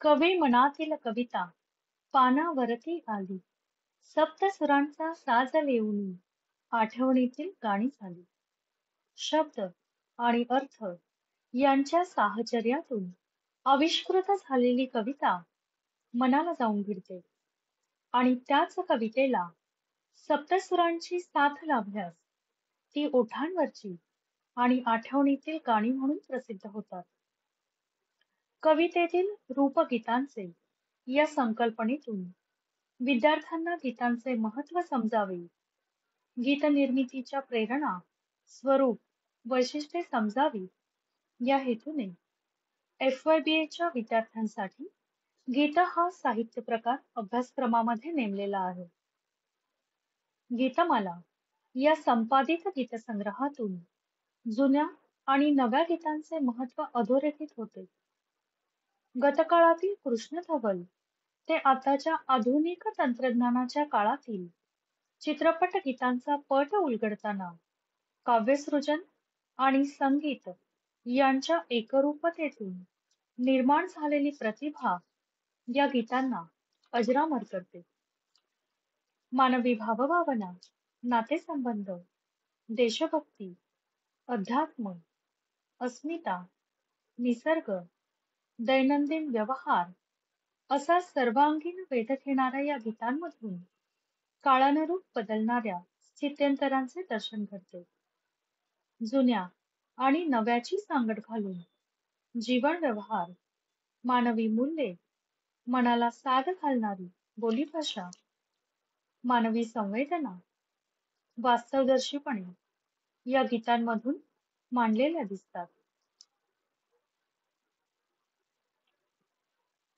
कवी मनातील कविता पानावरती आली. सप्तसुरांचा साज लेऊनी आठवणीतील गाणी झाली. शब्द आणि अर्थ यांच्या साहचर्यातून आविष्कृत झालेली कविता मनाला जाऊन भिडते आणि त्याच कवितेला सप्तसुरांची साथ लाभल्यास ती ओठांवरची आणि आठवणीतील गाणी म्हणून प्रसिद्ध होतात. कवितेतील रूपगीतांचे या संकल्पनेतून विद्यार्थ्यांना गीतांचे महत्त्व समजावे, गीतनिर्मितीच्या प्रेरणा, स्वरूप, वैशिष्ट्ये समजावी या हेतूने FYBAच्या विद्यार्थ्यांसाठी गीत हा साहित्य प्रकार अभ्यासक्रमामध्ये नेमलेला आहे. गीतमाला या संपादित गीतसंग्रहातून जुन्या आणि नव्या गीतांचे महत्त्व अधोरेखित होते. गतकाळातील कृष्णधवल ते आताच्या आधुनिक तंत्रज्ञानाच्या काळातील चित्रपट गीतांचा पट उलगडताना काव्यसृजन आणि संगीत यांच्या एकरूपतेतून निर्माण झालेली प्रतिभा या गीतांना अजरामर करते. मानवी भावभावना, नातेसंबंध, देशभक्ती, अध्यात्म, अस्मिता, निसर्ग, दैनंदिन व्यवहार असा सर्वांगीण वेध घेणाऱ्या या गीतांमधून काळानुरूप बदलणाऱ्या स्थित्यंतरांचे दर्शन घडते. जुन्या आणि नव्याची सांगड घालून जीवन व्यवहार, मानवी मूल्ये, मनाला साद घालणारी बोलीभाषा, मानवी संवेदना वास्तवदर्शीपणे या गीतांमधून मांडलेल्या दिसतात.